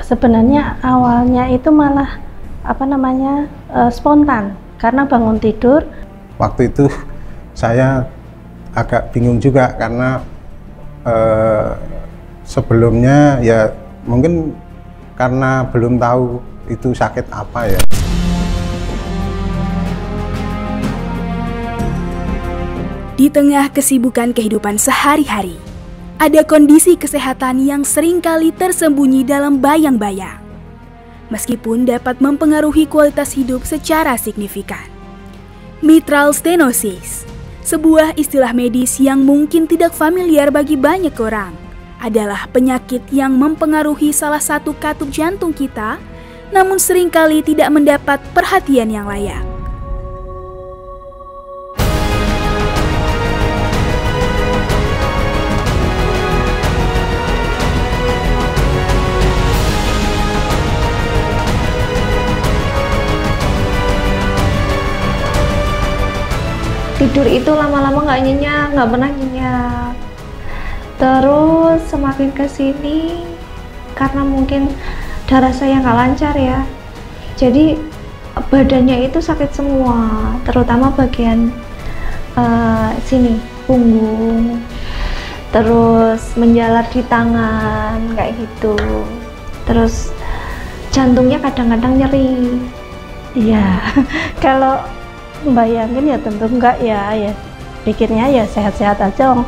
Sebenarnya awalnya itu malah spontan, karena bangun tidur. Waktu itu saya agak bingung juga karena sebelumnya ya mungkin karena belum tahu itu sakit apa ya. Di tengah kesibukan kehidupan sehari-hari, ada kondisi kesehatan yang seringkali tersembunyi dalam bayang-bayang, meskipun dapat mempengaruhi kualitas hidup secara signifikan. Mitral stenosis, sebuah istilah medis yang mungkin tidak familiar bagi banyak orang, adalah penyakit yang mempengaruhi salah satu katup jantung kita, namun seringkali tidak mendapat perhatian yang layak. Tidur itu lama-lama nggak nyenyak, nggak pernah nyenyak. Terus semakin kesini, karena mungkin darah saya nggak lancar ya, jadi badannya itu sakit semua, terutama bagian sini, punggung, terus menjalar di tangan kayak gitu. Terus jantungnya kadang-kadang nyeri. Iya, kalau bayangin ya tentu enggak ya pikirnya ya sehat-sehat aja.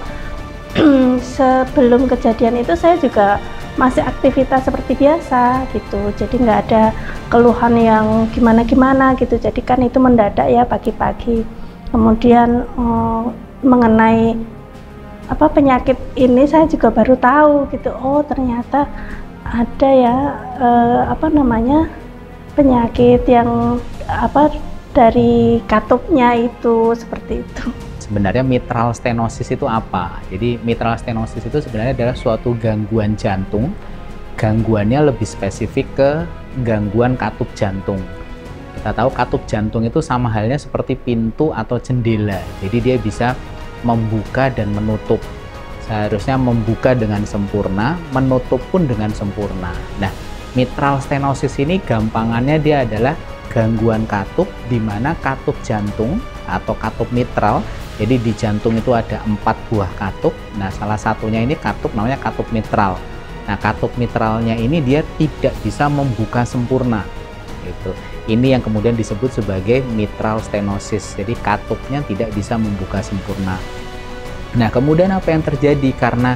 Sebelum kejadian itu saya juga masih aktivitas seperti biasa gitu, jadi nggak ada keluhan yang gimana-gimana gitu. Jadi kan itu mendadak ya pagi-pagi. Kemudian mengenai penyakit ini saya juga baru tahu gitu, oh ternyata ada ya penyakit yang dari katupnya itu, seperti itu. Sebenarnya mitral stenosis itu apa? Jadi mitral stenosis itu sebenarnya adalah suatu gangguan jantung. Gangguannya lebih spesifik ke gangguan katup jantung. Kita tahu katup jantung itu sama halnya seperti pintu atau jendela. Jadi dia bisa membuka dan menutup. Seharusnya membuka dengan sempurna, menutup pun dengan sempurna. Nah, mitral stenosis ini gampangannya dia adalah gangguan katup, di mana katup jantung atau katup mitral, jadi di jantung itu ada 4 buah katup. Nah, salah satunya ini katup namanya katup mitral. Nah, katup mitralnya ini dia tidak bisa membuka sempurna gitu. Ini yang kemudian disebut sebagai mitral stenosis, jadi katupnya tidak bisa membuka sempurna. Nah, kemudian apa yang terjadi karena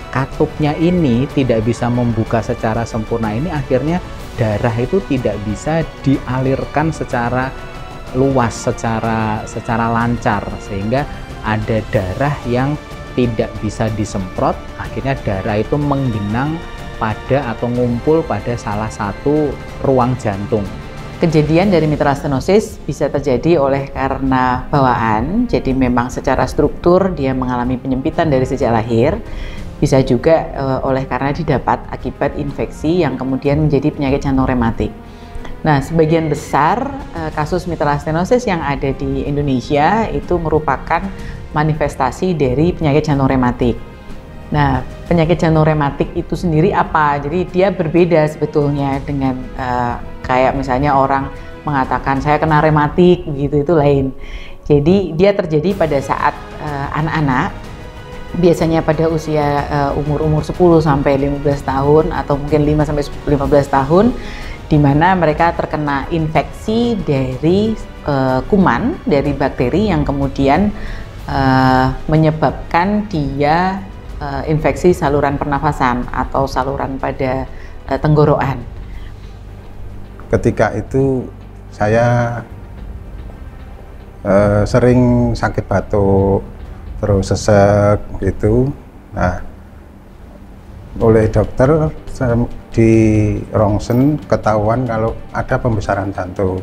katupnya ini tidak bisa membuka secara sempurna, ini akhirnya darah itu tidak bisa dialirkan secara luas, secara lancar, sehingga ada darah yang tidak bisa disemprot. Akhirnya darah itu menggenang pada atau ngumpul pada salah satu ruang jantung. Kejadian dari mitral stenosis bisa terjadi oleh karena bawaan, jadi memang secara struktur dia mengalami penyempitan dari sejak lahir. Bisa juga oleh karena didapat akibat infeksi yang kemudian menjadi penyakit jantung rematik. Nah, sebagian besar kasus mitral stenosis yang ada di Indonesia itu merupakan manifestasi dari penyakit jantung rematik. Nah, penyakit jantung rematik itu sendiri apa? Jadi dia berbeda sebetulnya dengan kayak misalnya orang mengatakan saya kena rematik, begitu, itu lain. Jadi dia terjadi pada saat anak-anak, biasanya pada usia umur 10 sampai 15 tahun atau mungkin 5 sampai 15 tahun, di mana mereka terkena infeksi dari kuman, dari bakteri yang kemudian menyebabkan dia infeksi saluran pernafasan atau saluran pada tenggorokan. Ketika itu saya sering sakit batuk, terus sesek gitu. Nah, oleh dokter di rongsen ketahuan kalau ada pembesaran jantung.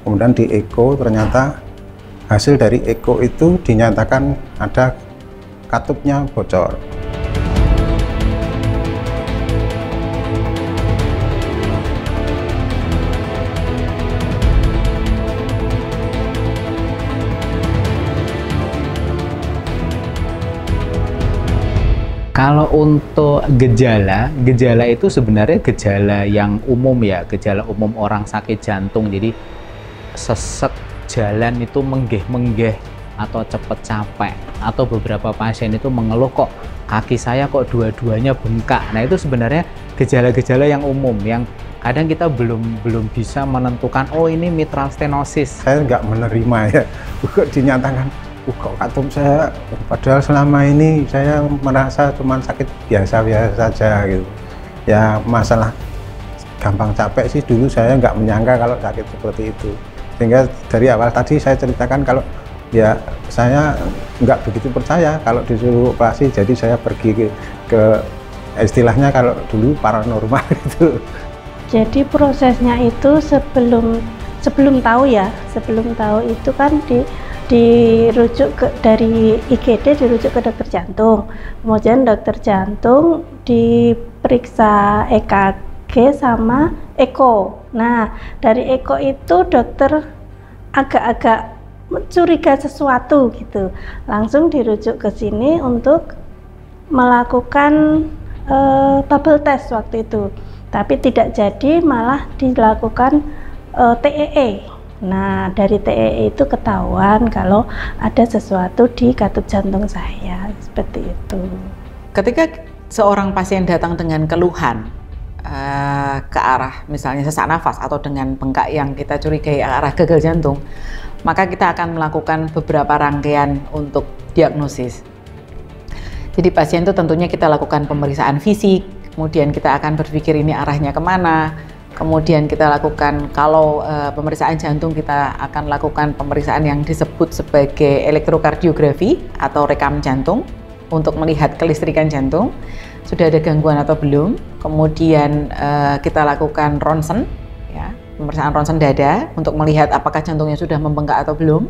Kemudian di eko ternyata hasil dari eko itu dinyatakan ada katupnya bocor. Kalau untuk gejala itu sebenarnya gejala yang umum ya, gejala umum orang sakit jantung. Jadi sesek, jalan itu menggeh-menggeh atau cepet capek, atau beberapa pasien itu mengeluh kok kaki saya kok dua-duanya bengkak. Nah itu sebenarnya gejala-gejala yang umum yang kadang kita belum bisa menentukan oh ini mitral stenosis. Saya nggak menerima ya, kok dinyatakan kok katup saya, padahal selama ini saya merasa cuma sakit biasa-biasa saja gitu. Ya masalah gampang capek sih dulu saya nggak menyangka kalau sakit seperti itu. Sehingga dari awal tadi saya ceritakan kalau ya saya nggak begitu percaya kalau disuruh operasi, jadi saya pergi ke istilahnya kalau dulu paranormal gitu. Jadi prosesnya itu sebelum tahu itu kan dirujuk dari IGD dirujuk ke dokter jantung, kemudian dokter jantung diperiksa EKG sama eko. Nah dari eko itu dokter agak-agak curiga sesuatu gitu, langsung dirujuk ke sini untuk melakukan bubble test waktu itu, tapi tidak jadi, malah dilakukan TEE. Nah dari TEE itu ketahuan kalau ada sesuatu di katup jantung saya, seperti itu. Ketika seorang pasien datang dengan keluhan ke arah misalnya sesak nafas atau dengan bengkak yang kita curigai ke arah gagal jantung, maka kita akan melakukan beberapa rangkaian untuk diagnosis. Jadi pasien itu tentunya kita lakukan pemeriksaan fisik, kemudian kita akan berpikir ini arahnya kemana. Kemudian kita lakukan, kalau pemeriksaan jantung kita akan lakukan pemeriksaan yang disebut sebagai elektrokardiografi atau rekam jantung untuk melihat kelistrikan jantung, sudah ada gangguan atau belum. Kemudian kita lakukan ronsen, ya, pemeriksaan ronsen dada untuk melihat apakah jantungnya sudah membengkak atau belum.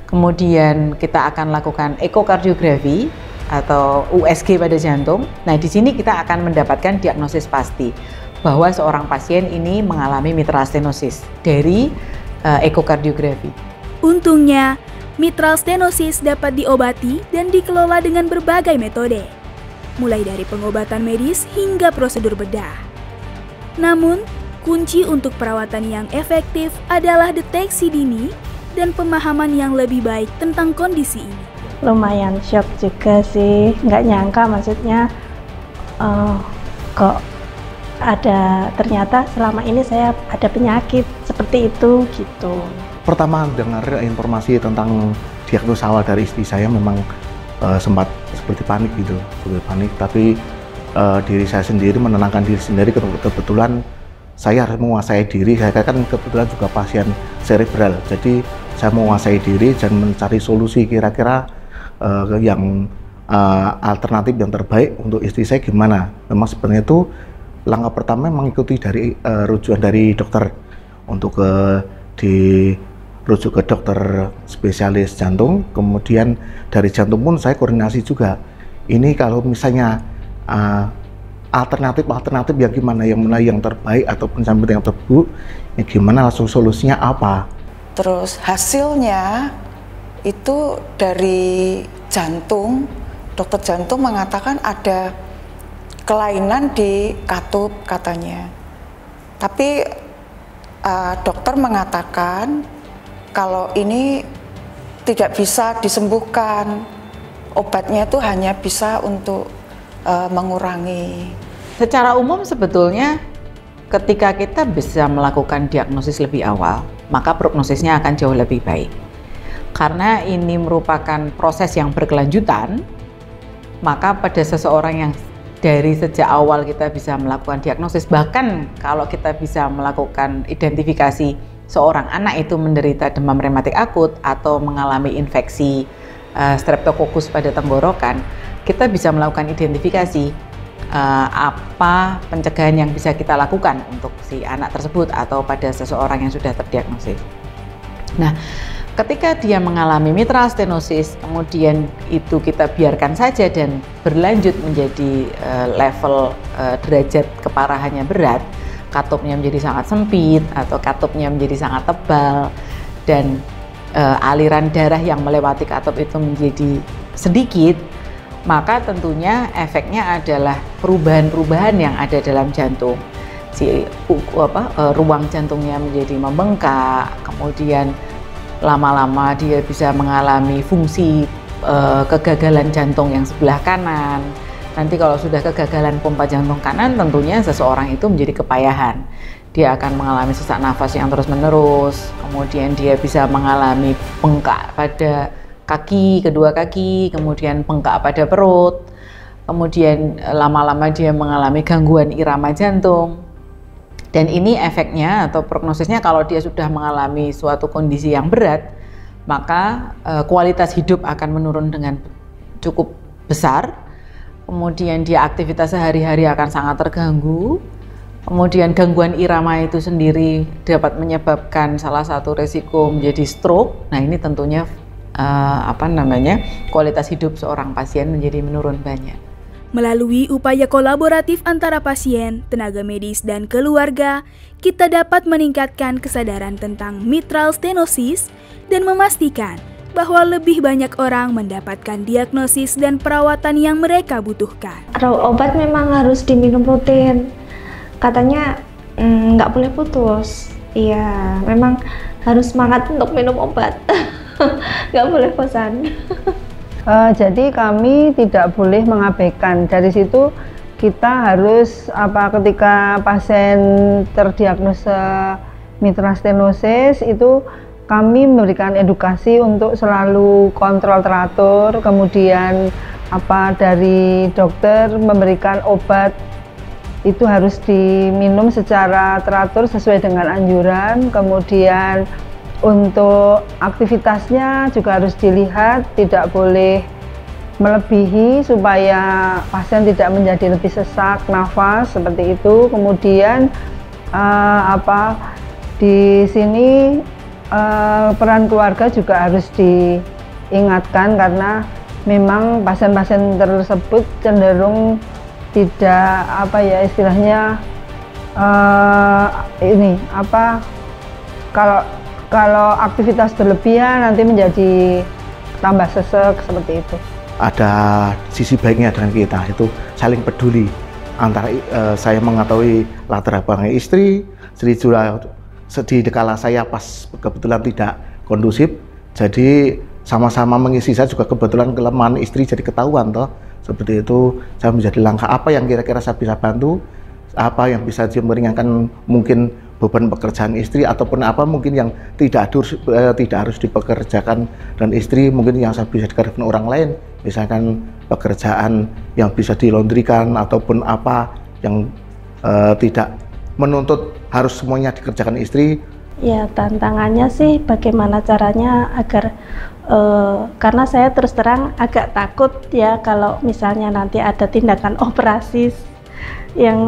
Kemudian kita akan lakukan ekokardiografi atau USG pada jantung. Nah di sini kita akan mendapatkan diagnosis pasti bahwa seorang pasien ini mengalami mitral stenosis dari ekokardiografi. Untungnya, mitral stenosis dapat diobati dan dikelola dengan berbagai metode, mulai dari pengobatan medis hingga prosedur bedah. Namun, kunci untuk perawatan yang efektif adalah deteksi dini dan pemahaman yang lebih baik tentang kondisi ini. Lumayan shock juga sih, nggak nyangka maksudnya kok ada, ternyata selama ini saya ada penyakit seperti itu gitu. Pertama dengar informasi tentang diagnosa awal dari istri saya memang sempat seperti panik gitu, tapi diri saya sendiri menenangkan diri sendiri. Kebetulan saya harus menguasai diri, saya kan kebetulan juga pasien cerebral, jadi saya menguasai diri dan mencari solusi kira-kira yang alternatif yang terbaik untuk istri saya gimana. Memang sebenarnya itu langkah pertama mengikuti dari rujukan dari dokter untuk dirujuk ke dokter spesialis jantung. Kemudian dari jantung pun saya koordinasi juga. Ini kalau misalnya alternatif yang gimana, yang mana yang terbaik ataupun sampai yang terburuk, ya gimana langsung solusinya apa. Terus hasilnya itu dari jantung, dokter jantung mengatakan ada kelainan di katup katanya. Tapi dokter mengatakan kalau ini tidak bisa disembuhkan, obatnya itu hanya bisa untuk mengurangi. Secara umum sebetulnya ketika kita bisa melakukan diagnosis lebih awal, maka prognosisnya akan jauh lebih baik. Karena ini merupakan proses yang berkelanjutan, maka pada seseorang yang dari sejak awal kita bisa melakukan diagnosis, bahkan kalau kita bisa melakukan identifikasi seorang anak itu menderita demam rematik akut atau mengalami infeksi streptococcus pada tenggorokan, kita bisa melakukan identifikasi apa pencegahan yang bisa kita lakukan untuk si anak tersebut atau pada seseorang yang sudah terdiagnosis. Nah, ketika dia mengalami mitral stenosis, kemudian itu kita biarkan saja dan berlanjut menjadi level derajat keparahannya berat, katupnya menjadi sangat sempit atau katupnya menjadi sangat tebal, dan aliran darah yang melewati katup itu menjadi sedikit, maka tentunya efeknya adalah perubahan-perubahan yang ada dalam jantung. Ruang jantungnya menjadi membengkak, kemudian lama-lama dia bisa mengalami fungsi kegagalan jantung yang sebelah kanan. Nanti kalau sudah kegagalan pompa jantung kanan, tentunya seseorang itu menjadi kepayahan. Dia akan mengalami sesak nafas yang terus-menerus, kemudian dia bisa mengalami bengkak pada kaki, kedua kaki, kemudian bengkak pada perut, kemudian lama-lama dia mengalami gangguan irama jantung. Dan ini efeknya atau prognosisnya kalau dia sudah mengalami suatu kondisi yang berat, maka kualitas hidup akan menurun dengan cukup besar. Kemudian dia aktivitas sehari-hari akan sangat terganggu. Kemudian gangguan irama itu sendiri dapat menyebabkan salah satu resiko menjadi stroke. Nah, ini tentunya kualitas hidup seorang pasien menjadi menurun banyak. Melalui upaya kolaboratif antara pasien, tenaga medis, dan keluarga, kita dapat meningkatkan kesadaran tentang mitral stenosis dan memastikan bahwa lebih banyak orang mendapatkan diagnosis dan perawatan yang mereka butuhkan. Obat memang harus diminum rutin. Katanya nggak boleh putus. Iya, memang harus semangat untuk minum obat. Nggak boleh bosan. Jadi kami tidak boleh mengabaikan. Dari situ kita harus ketika pasien terdiagnosa mitral stenosis itu kami memberikan edukasi untuk selalu kontrol teratur, kemudian dari dokter memberikan obat itu harus diminum secara teratur sesuai dengan anjuran, kemudian untuk aktivitasnya juga harus dilihat, tidak boleh melebihi supaya pasien tidak menjadi lebih sesak nafas seperti itu. Kemudian di sini peran keluarga juga harus diingatkan karena memang pasien-pasien tersebut cenderung tidak kalau aktivitas berlebihan nanti menjadi tambah sesek seperti itu. Ada sisi baiknya dengan kita, itu saling peduli antara saya mengetahui latar belakang istri juga di kala saya pas kebetulan tidak kondusif, jadi sama-sama mengisi. Saya juga kebetulan kelemahan istri jadi ketahuan seperti itu. Saya menjadi langkah apa yang kira-kira saya bisa bantu, apa yang bisa meringankan mungkin beban pekerjaan istri ataupun apa mungkin yang tidak harus dipekerjakan dan istri, mungkin yang saya bisa dikerjakan orang lain, misalkan pekerjaan yang bisa dilondrikan ataupun apa yang tidak menuntut harus semuanya dikerjakan istri. Ya, tantangannya sih bagaimana caranya agar karena saya terus terang agak takut ya kalau misalnya nanti ada tindakan operasi yang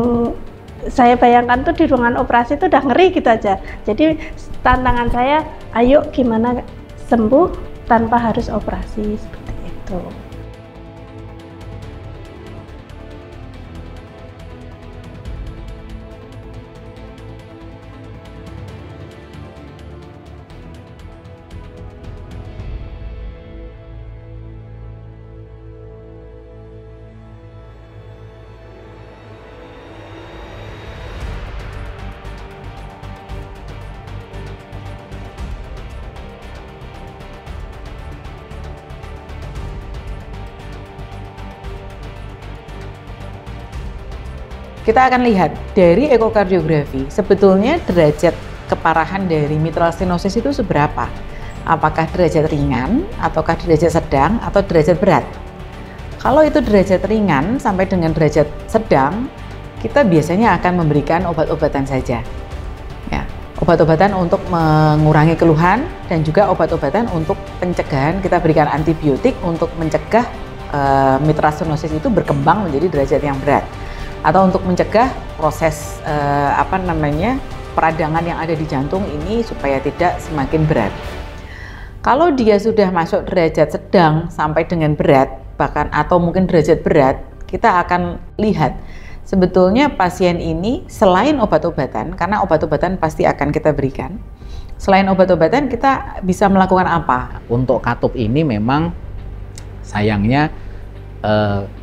saya bayangkan tuh di ruangan operasi itu udah ngeri gitu aja. Jadi tantangan saya, ayo gimana sembuh tanpa harus operasi seperti itu. Kita akan lihat dari ekokardiografi sebetulnya derajat keparahan dari mitral stenosis itu seberapa. Apakah derajat ringan, ataukah derajat sedang, atau derajat berat. Kalau itu derajat ringan sampai dengan derajat sedang, kita biasanya akan memberikan obat-obatan saja. Ya, obat-obatan untuk mengurangi keluhan dan juga obat-obatan untuk pencegahan. Kita berikan antibiotik untuk mencegah mitral stenosis itu berkembang menjadi derajat yang berat. atau untuk mencegah proses peradangan yang ada di jantung ini supaya tidak semakin berat. Kalau dia sudah masuk derajat sedang sampai dengan berat, bahkan atau mungkin derajat berat, kita akan lihat sebetulnya pasien ini selain obat-obatan, karena obat-obatan pasti akan kita berikan, selain obat-obatan kita bisa melakukan apa? Untuk katup ini memang sayangnya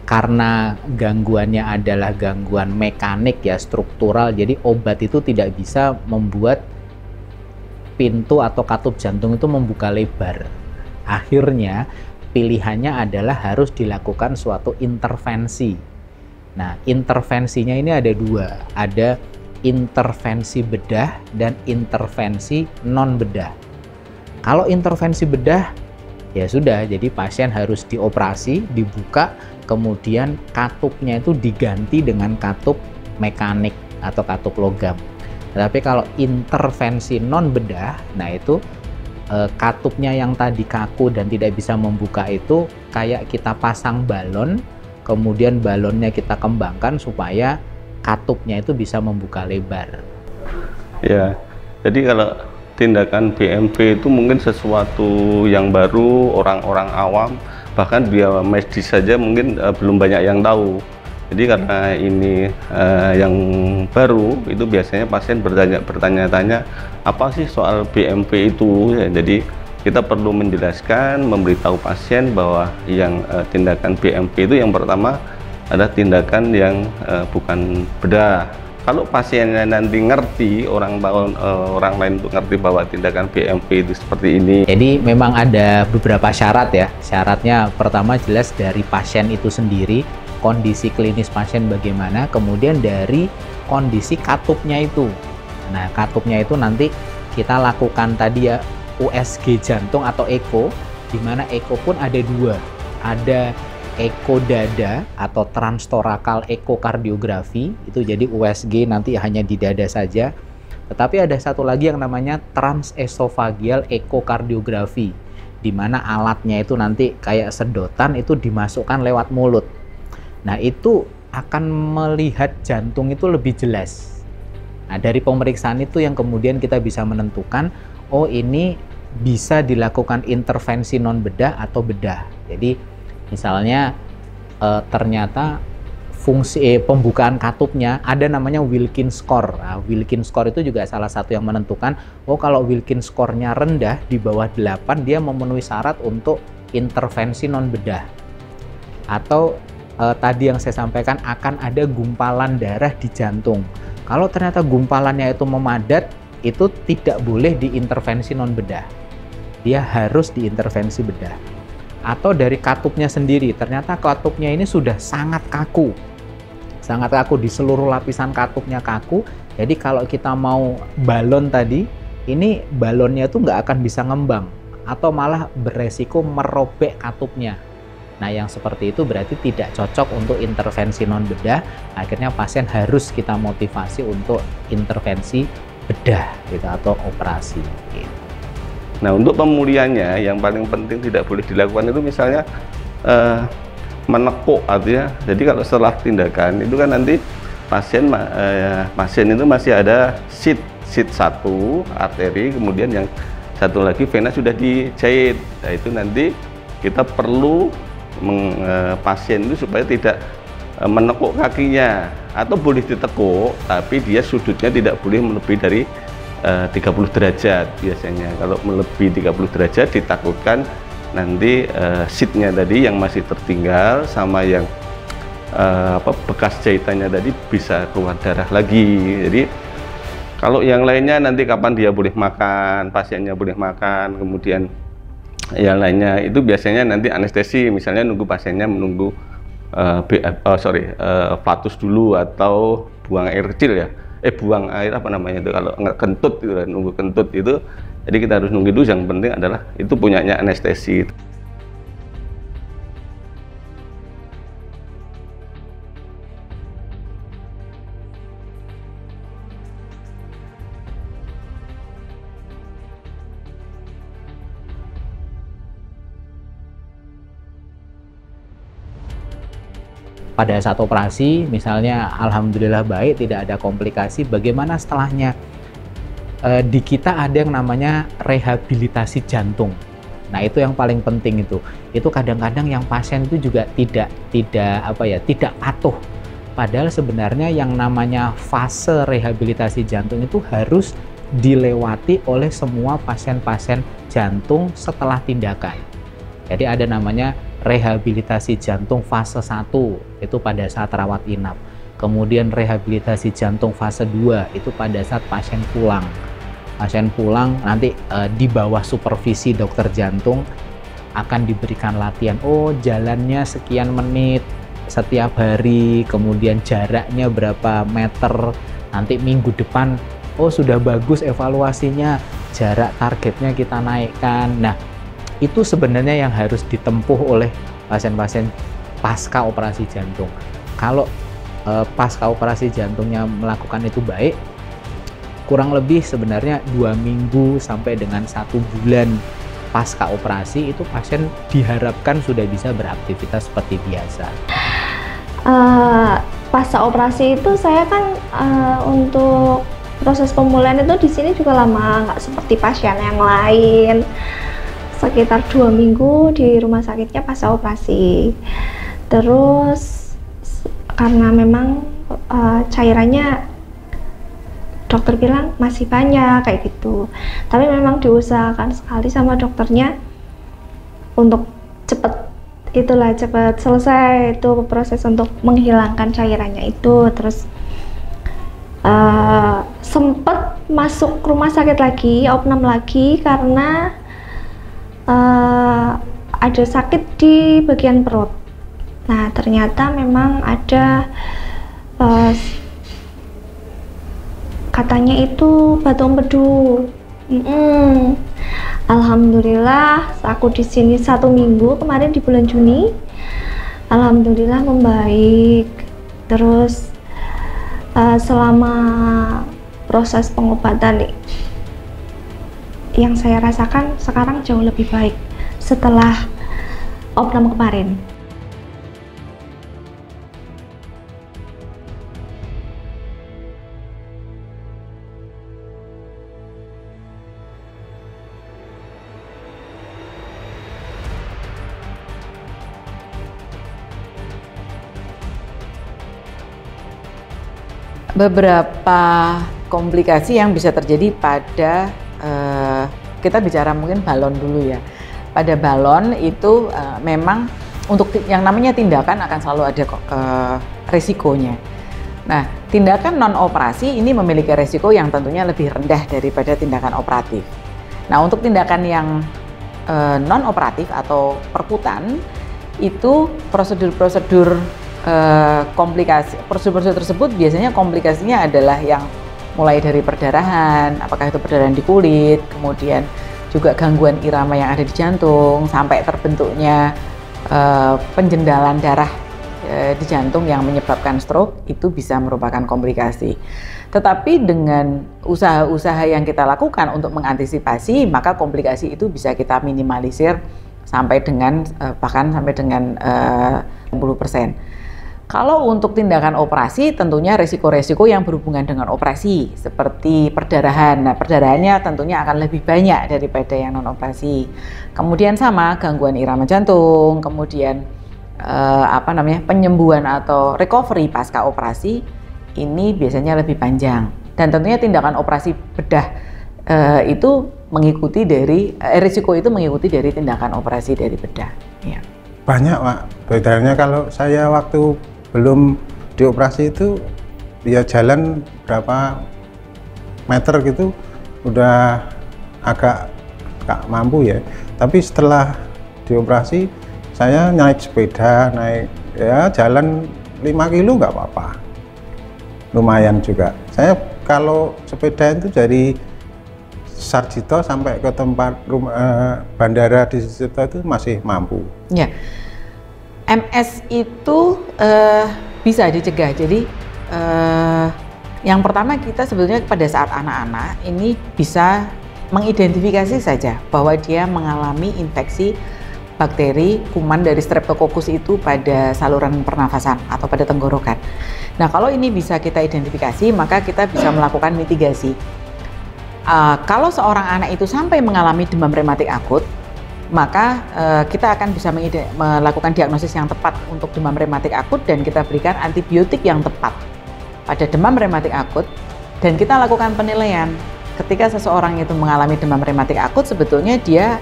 karena gangguannya adalah gangguan mekanik ya, struktural, jadi obat itu tidak bisa membuat pintu atau katup jantung itu membuka lebar. Akhirnya pilihannya adalah harus dilakukan suatu intervensi. Nah, intervensinya ini ada dua, ada intervensi bedah dan intervensi non bedah. Kalau intervensi bedah ya sudah, jadi pasien harus dioperasi, dibuka, kemudian katupnya itu diganti dengan katup mekanik atau katup logam. Tapi kalau intervensi non bedah, nah itu katupnya yang tadi kaku dan tidak bisa membuka itu kayak kita pasang balon, kemudian balonnya kita kembangkan supaya katupnya itu bisa membuka lebar. Ya, jadi kalau tindakan BMP itu mungkin sesuatu yang baru, orang-orang awam, bahkan biaya medis saja mungkin belum banyak yang tahu. Jadi karena ini yang baru, itu biasanya pasien bertanya-tanya apa sih soal BMP itu ya. Jadi kita perlu menjelaskan, memberitahu pasien bahwa yang tindakan BMP itu yang pertama adalah tindakan yang bukan bedah. Kalau pasiennya nanti ngerti, orang lain untuk ngerti bahwa tindakan BMP itu seperti ini. Jadi memang ada beberapa syarat ya. Syaratnya pertama jelas dari pasien itu sendiri, kondisi klinis pasien bagaimana, kemudian dari kondisi katupnya itu. Nah, katupnya itu nanti kita lakukan tadi ya USG jantung atau echo, di mana echo pun ada dua. Ada echo dada atau transtorakal ekokardiografi, itu jadi USG nanti hanya di dada saja. Tetapi ada satu lagi yang namanya transesofageal ekokardiografi, di mana alatnya itu nanti kayak sedotan itu dimasukkan lewat mulut. Nah, itu akan melihat jantung itu lebih jelas. Nah, dari pemeriksaan itu yang kemudian kita bisa menentukan, oh ini bisa dilakukan intervensi non bedah atau bedah. Jadi misalnya ternyata fungsi pembukaan katupnya ada namanya Wilkins score. Nah, Wilkins score itu juga salah satu yang menentukan, oh kalau Wilkins score-nya rendah di bawah 8 dia memenuhi syarat untuk intervensi non bedah. Atau tadi yang saya sampaikan akan ada gumpalan darah di jantung. Kalau ternyata gumpalannya itu memadat, itu tidak boleh diintervensi non bedah. Dia harus diintervensi bedah. Atau dari katupnya sendiri, ternyata katupnya ini sudah sangat kaku di seluruh lapisan katupnya kaku. Jadi kalau kita mau balon tadi, ini balonnya itu nggak akan bisa ngembang atau malah beresiko merobek katupnya. Nah, yang seperti itu berarti tidak cocok untuk intervensi non bedah. Akhirnya pasien harus kita motivasi untuk intervensi bedah gitu, atau operasi gitu. Nah, untuk pemulihannya yang paling penting tidak boleh dilakukan itu misalnya menekuk artinya. Jadi kalau setelah tindakan itu kan nanti pasien itu masih ada sheath 1 arteri, kemudian yang satu lagi vena sudah dijahit. Nah, itu nanti kita perlu pasien itu supaya tidak menekuk kakinya, atau boleh ditekuk tapi dia sudutnya tidak boleh melebihi dari 30 derajat biasanya. Kalau melebihi 30 derajat ditakutkan nanti sheath-nya tadi yang masih tertinggal sama yang bekas jahitannya tadi bisa keluar darah lagi. Jadi kalau yang lainnya nanti kapan dia boleh makan, pasiennya boleh makan, kemudian yang lainnya itu biasanya nanti anestesi, misalnya nunggu pasiennya menunggu flatus dulu atau buang air kecil ya. Buang air apa namanya itu, kalau kentut itu, nunggu kentut itu. Jadi kita harus nunggu itu. Yang penting adalah itu punyanya anestesi. pada saat operasi misalnya alhamdulillah baik, tidak ada komplikasi, bagaimana setelahnya? Di kita ada yang namanya rehabilitasi jantung. Nah, itu yang paling penting itu. Itu kadang-kadang yang pasien itu juga tidak patuh. Padahal sebenarnya yang namanya fase rehabilitasi jantung itu harus dilewati oleh semua pasien-pasien jantung setelah tindakan. Jadi ada namanya rehabilitasi jantung fase 1 itu pada saat rawat inap. Kemudian rehabilitasi jantung fase 2 itu pada saat pasien pulang. Pasien pulang nanti di bawah supervisi dokter jantung akan diberikan latihan. Oh, jalannya sekian menit setiap hari, kemudian jaraknya berapa meter. Nanti minggu depan, oh sudah bagus evaluasinya, jarak targetnya kita naikkan. Nah, itu sebenarnya yang harus ditempuh oleh pasien-pasien pasca operasi jantung. Kalau pasca operasi jantungnya melakukan itu baik, kurang lebih sebenarnya 2 minggu sampai dengan 1 bulan pasca operasi itu pasien diharapkan sudah bisa beraktivitas seperti biasa. Pasca operasi itu saya kan untuk proses pemulihan itu di sini juga lama, nggak seperti pasien yang lain. Sekitar 2 minggu di rumah sakitnya pasca operasi. Terus karena memang cairannya dokter bilang masih banyak kayak gitu, tapi memang diusahakan sekali sama dokternya untuk cepet selesai itu proses untuk menghilangkan cairannya itu. Terus sempet masuk rumah sakit lagi, opnam lagi karena ada sakit di bagian perut. Nah, ternyata memang ada katanya itu batu empedu. Alhamdulillah aku di sini 1 minggu kemarin di bulan Juni. Alhamdulillah membaik. Terus selama proses pengobatan yang saya rasakan sekarang jauh lebih baik setelah opnam kemarin. Beberapa komplikasi yang bisa terjadi pada kita bicara mungkin balon dulu ya. Pada balon itu memang untuk yang namanya tindakan akan selalu ada resikonya. Nah, tindakan non operasi ini memiliki resiko yang tentunya lebih rendah daripada tindakan operatif. Nah, untuk tindakan yang non operatif atau perkutan itu prosedur-prosedur prosedur tersebut biasanya komplikasinya adalah yang mulai dari perdarahan, apakah itu perdarahan di kulit, kemudian juga gangguan irama yang ada di jantung, sampai terbentuknya penjendalan darah di jantung yang menyebabkan stroke, itu bisa merupakan komplikasi. Tetapi dengan usaha-usaha yang kita lakukan untuk mengantisipasi, maka komplikasi itu bisa kita minimalisir sampai dengan bahkan sampai dengan 60%. Kalau untuk tindakan operasi, tentunya resiko-resiko yang berhubungan dengan operasi seperti perdarahan. Nah, perdarahannya tentunya akan lebih banyak daripada yang non operasi. Kemudian sama gangguan irama jantung, kemudian penyembuhan atau recovery pasca operasi ini biasanya lebih panjang. Dan tentunya tindakan operasi bedah itu mengikuti dari risiko itu mengikuti dari tindakan operasi dari bedah. Ya. Banyak, Pak. Bedanya kalau saya waktu belum dioperasi itu ya jalan berapa meter gitu udah agak gak mampu ya. Tapi setelah dioperasi saya naik sepeda, naik ya jalan 5 kilo nggak apa-apa, lumayan juga. Saya kalau sepeda itu dari Sarjito sampai ke tempat bandara di situ itu masih mampu. Ya. MS itu bisa dicegah. Jadi yang pertama kita sebetulnya pada saat anak-anak ini bisa mengidentifikasi saja bahwa dia mengalami infeksi bakteri kuman dari Streptococcus itu pada saluran pernafasan atau pada tenggorokan. Nah, kalau ini bisa kita identifikasi, maka kita bisa melakukan mitigasi. Kalau seorang anak itu sampai mengalami demam rematik akut, maka kita akan bisa melakukan diagnosis yang tepat untuk demam rematik akut dan kita berikan antibiotik yang tepat pada demam rematik akut, dan kita lakukan penilaian. Ketika seseorang itu mengalami demam rematik akut, sebetulnya dia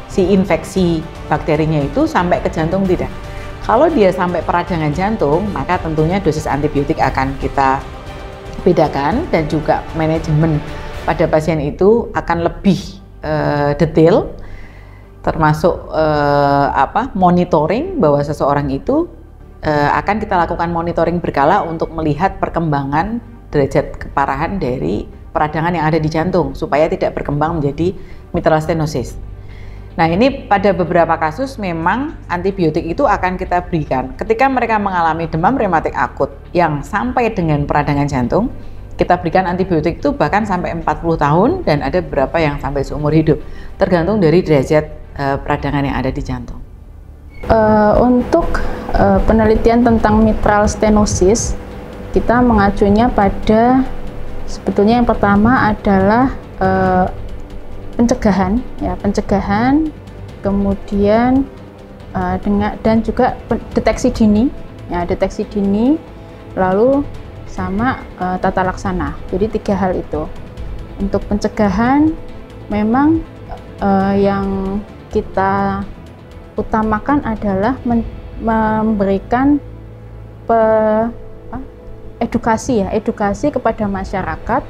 si infeksi bakterinya itu sampai ke jantung tidak. Kalau dia sampai peradangan jantung, maka tentunya dosis antibiotik akan kita bedakan, dan juga manajemen pada pasien itu akan lebih detail, termasuk monitoring bahwa seseorang itu akan kita lakukan monitoring berkala untuk melihat perkembangan derajat keparahan dari peradangan yang ada di jantung supaya tidak berkembang menjadi mitral stenosis. Nah, ini pada beberapa kasus memang antibiotik itu akan kita berikan ketika mereka mengalami demam rematik akut yang sampai dengan peradangan jantung. Kita berikan antibiotik itu bahkan sampai 40 tahun, dan ada beberapa yang sampai seumur hidup, tergantung dari derajat peradangan yang ada di jantung. Untuk penelitian tentang mitral stenosis, kita mengacunya pada, sebetulnya yang pertama adalah pencegahan, kemudian dan juga deteksi dini, deteksi dini, lalu sama tata laksana. Jadi 3 hal itu. Untuk pencegahan memang yang kita utamakan adalah memberikan edukasi kepada masyarakat,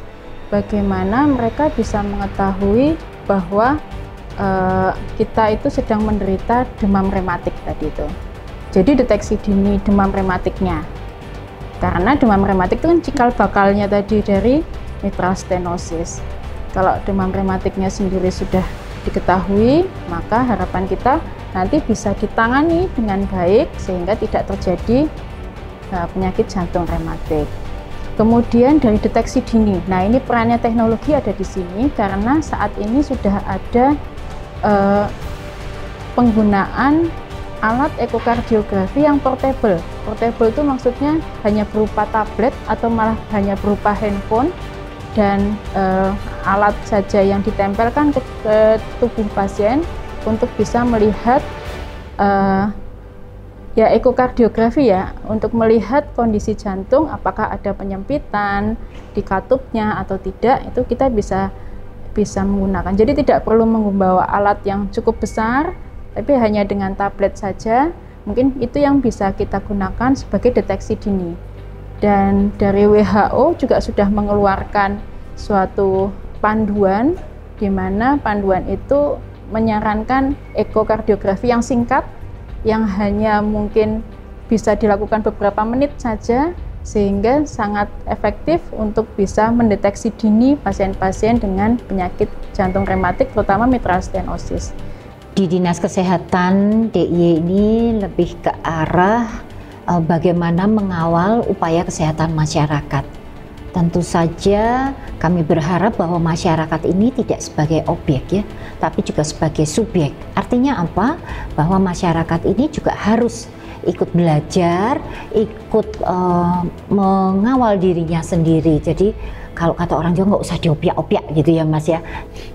bagaimana mereka bisa mengetahui bahwa kita itu sedang menderita demam rematik tadi itu. Jadi deteksi dini demam rematiknya, karena demam rematik itu kan cikal bakalnya tadi dari mitral stenosis. Kalau demam rematiknya sendiri sudah diketahui, maka harapan kita nanti bisa ditangani dengan baik sehingga tidak terjadi penyakit jantung rematik. Kemudian dari deteksi dini, nah ini perannya teknologi ada di sini karena saat ini sudah ada penggunaan alat ekokardiografi yang portable. Portable itu maksudnya hanya berupa tablet atau malah hanya berupa handphone, dan alat saja yang ditempelkan ke tubuh pasien untuk bisa melihat ekokardiografi untuk melihat kondisi jantung, apakah ada penyempitan di katupnya atau tidak, itu kita bisa menggunakan. Jadi tidak perlu membawa alat yang cukup besar, tapi hanya dengan tablet saja, mungkin itu yang bisa kita gunakan sebagai deteksi dini. Dan dari WHO juga sudah mengeluarkan suatu panduan, di mana panduan itu menyarankan ekokardiografi yang singkat, yang hanya mungkin bisa dilakukan beberapa menit saja, sehingga sangat efektif untuk bisa mendeteksi dini pasien-pasien dengan penyakit jantung rematik, terutama mitral stenosis. Di Dinas Kesehatan DIY ini lebih ke arah bagaimana mengawal upaya kesehatan masyarakat. Tentu saja kami berharap bahwa masyarakat ini tidak sebagai objek tapi juga sebagai subjek. Artinya apa? Bahwa masyarakat ini juga harus ikut belajar, ikut mengawal dirinya sendiri. Jadi kalau kata orang Jawa nggak usah diopiak-opiak gitu ya Mas ya.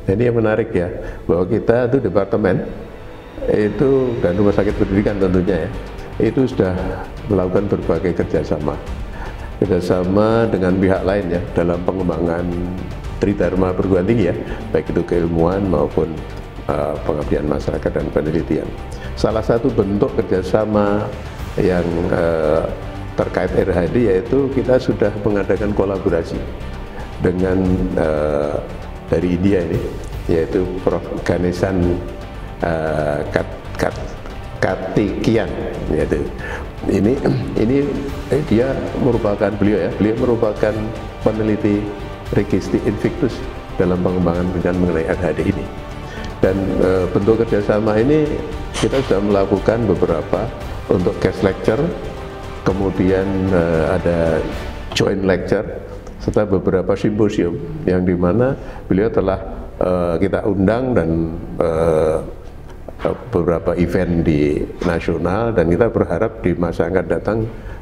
Jadi yang menarik ya, bahwa kita itu departemen itu dan rumah sakit pendidikan tentunya itu sudah melakukan berbagai kerjasama dengan pihak lain dalam pengembangan tridharma perguruan tinggi baik itu keilmuan maupun pengabdian masyarakat dan penelitian. Salah satu bentuk kerjasama yang terkait RHD yaitu kita sudah mengadakan kolaborasi dengan dari India ini, yaitu Prof. Ganesan Kartikeyan, yaitu ini dia merupakan beliau merupakan peneliti Registi Invictus dalam pengembangan penelitian mengenai RHD ini. Dan bentuk kerjasama ini kita sudah melakukan beberapa untuk guest lecture, kemudian ada joint lecture, serta beberapa simposium yang dimana beliau telah kita undang dan beberapa event di nasional, dan kita berharap di masa akan datang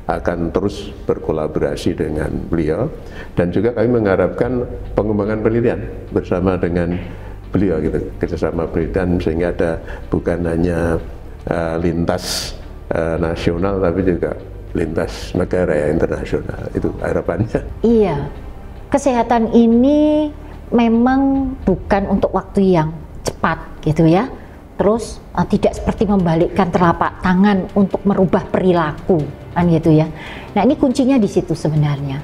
akan terus berkolaborasi dengan beliau, dan juga kami mengharapkan pengembangan penelitian bersama dengan beliau gitu, kerjasama penelitian sehingga ada bukan hanya lintas nasional tapi juga lintas negara ya, internasional. Itu harapannya. Iya, kesehatan ini memang bukan untuk waktu yang cepat gitu ya. Terus tidak seperti membalikkan telapak tangan untuk merubah perilaku kan gitu ya. Nah, ini kuncinya di situ sebenarnya.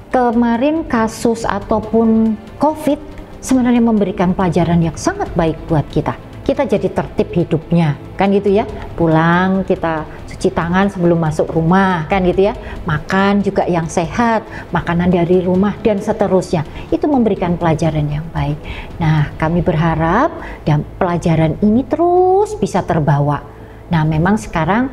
Kemarin kasus ataupun COVID sebenarnya memberikan pelajaran yang sangat baik buat kita. Kita jadi tertib hidupnya kan gitu ya. Pulang kita cuci tangan sebelum masuk rumah kan gitu ya. Makan juga yang sehat, makanan dari rumah dan seterusnya. Itu memberikan pelajaran yang baik. Nah, kami berharap dan pelajaran ini terus bisa terbawa. Nah, memang sekarang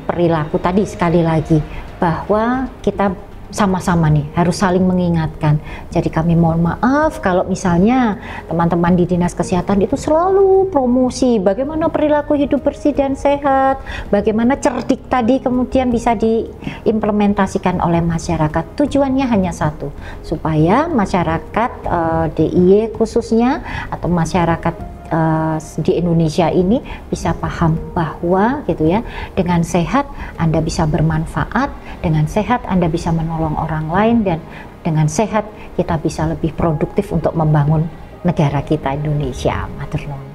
perilaku tadi sekali lagi bahwa kita sama-sama nih harus saling mengingatkan. Jadi kami mohon maaf kalau misalnya teman-teman di Dinas Kesehatan itu selalu promosi bagaimana perilaku hidup bersih dan sehat, bagaimana cerdik tadi kemudian bisa diimplementasikan oleh masyarakat. Tujuannya hanya satu, supaya masyarakat DIY khususnya atau masyarakat di Indonesia ini bisa paham bahwa gitu ya, dengan sehat Anda bisa bermanfaat, dengan sehat Anda bisa menolong orang lain, dan dengan sehat kita bisa lebih produktif untuk membangun negara kita Indonesia. Matur nuwun.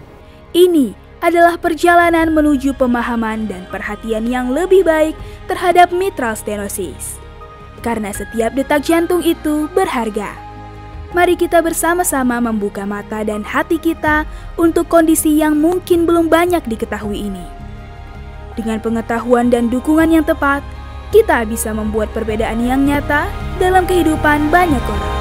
Ini adalah perjalanan menuju pemahaman dan perhatian yang lebih baik terhadap mitral stenosis. Karena setiap detak jantung itu berharga. Mari kita bersama-sama membuka mata dan hati kita untuk kondisi yang mungkin belum banyak diketahui ini. Dengan pengetahuan dan dukungan yang tepat, kita bisa membuat perbedaan yang nyata dalam kehidupan banyak orang.